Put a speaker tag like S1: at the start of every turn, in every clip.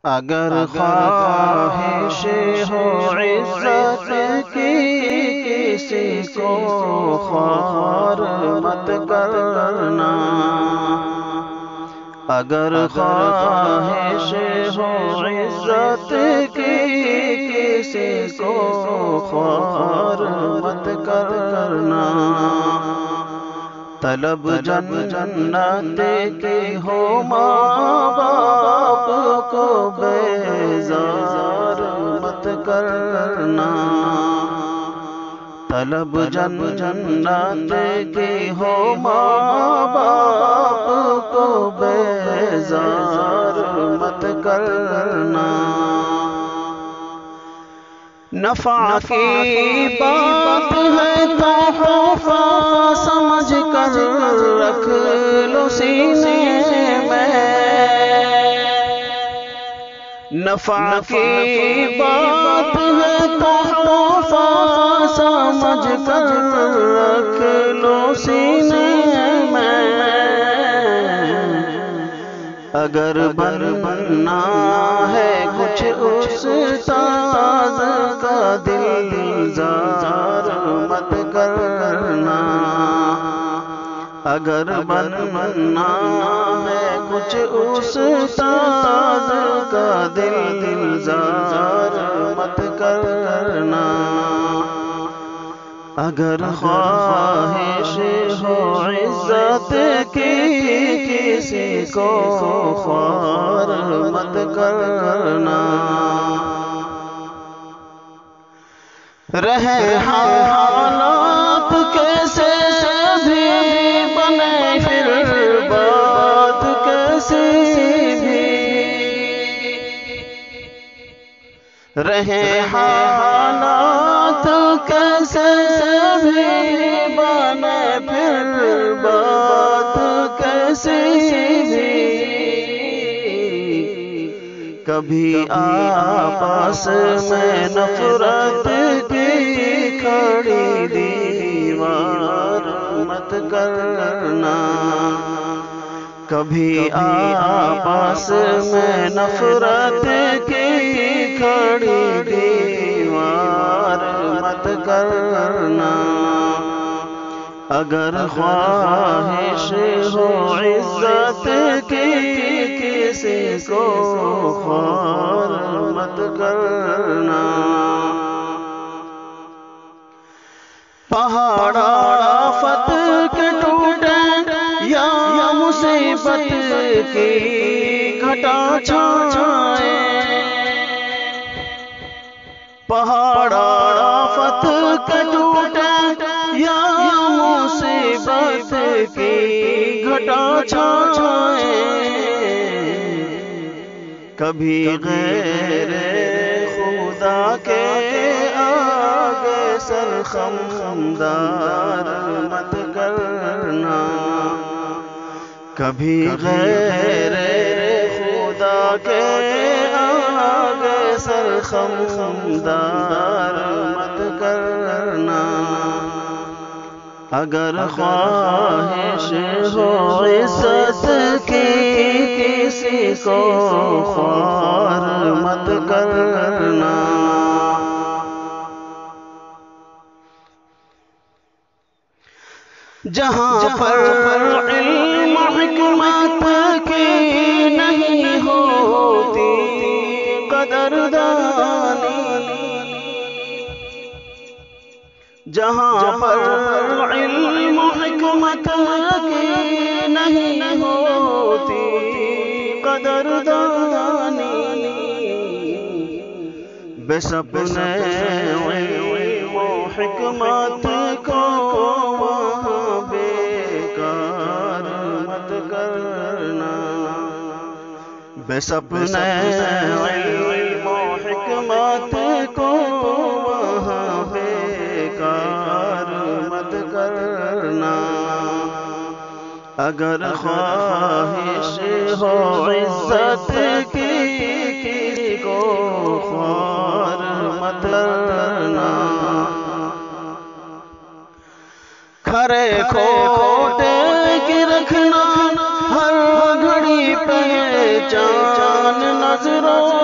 S1: اگر خواہش ہو عزت کی کسی کو خوار مت کرنا، اگر خواہش ہو عزت کی کسی کو خوار مت کرنا، طلب جنت کی ہو ماں باپ کو بیزار مت کرنا، طلب جنت کی ہو ماں باپ کو بیزار مت کرنا، نفع کی بات ہے تو خوفا سمجھ کر رکھ لو سینے میں، نفع کی بات ہے تو خوفا سمجھ کر رکھ لو سینے میں، اگر بننا ہے کچھ استاد کا دل زار مت کرنا، اگر بننا ہے کچھ استاد کا دل زار مت کرنا، اگر خواہش ہو عزت کی کسی کو خوار مت کرنا، رہے حالات کیسے بھی بنے پھر بات کیسی بھی، رہے حالات کیسے بھی بنے پھر بات کیسی بھی، کبھی آپس میں نفرت کی کھڑی دیوار مت کرنا، کبھی آپس میں نفرت کی کھڑی دیوار مت کرنا، اگر خواہش ہو عزت کی کسی کو خوار مت کرنا، پہاڑ آفت کے ٹوٹے یا مصیبت کی گھٹا چھائے، پہاڑ آفت کے ٹوٹے یا مصیبت کی گھٹا چھائے، کبھی غیر خدا کے آگے سر خمدار مت کرنا، کبھی غیر خدا کے آگے سر خمدار مت کرنا، اگر خواہش ہو عزت کی کسی کو خوار مت کرنا، جہاں پر علم حکمت کی نہیں ہوتی قدردانی، جہاں پر علم حکمت کی نہیں ہوتی قدردانی، بس اپنے علم و حکمت کو وہاں بیکار مت کرنا، بس اپنے علم و حکمت کو وہاں بیکار مت کرنا، اگر خواہش ہو عزت کی کسی کو خوار مت کرنا، کھرے کھوٹے کی رکھنا ہر گھڑی پہچان نظروں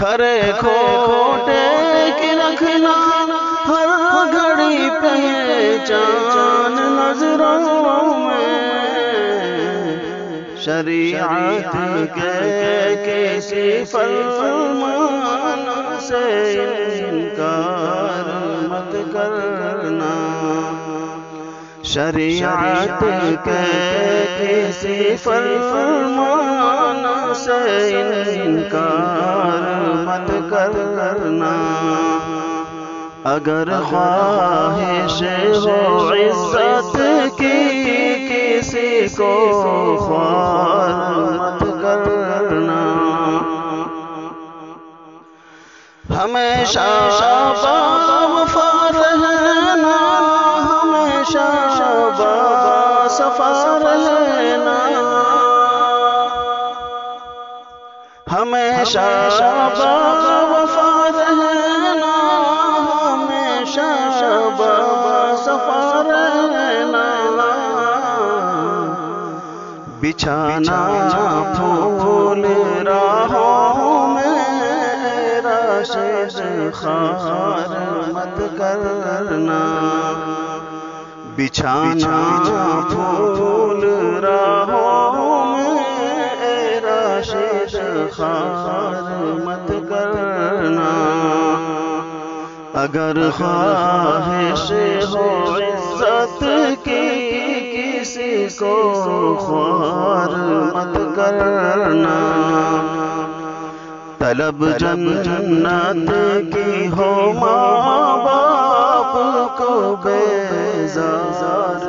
S1: کھرے کھوٹے کی رکھنا ہر گھڑی پہچان نظروں میں، شریعت کے کسی فرمان سے انکار مت کرنا، شریعت کے کسی فرمان سے انکار مت کرنا، اگر خواہش ہو عزت کی کسی کو خوار مت کرنا، ہمیشہ باوفا رہنا، ہمیشہ باصفا رہنا، ہمیشہ باوفا رہنا، ہمیشہ باصفا رہنا، بچھانا پھول راہوں میں راشد خار مت کرنا، بچھانا پھول راہوں میں راشد خار مت کرنا، اگر خواہش ہو عزت کی کسی کو خوار مت کرنا، طلب جنت کی ہو ماں باپ کو بیزار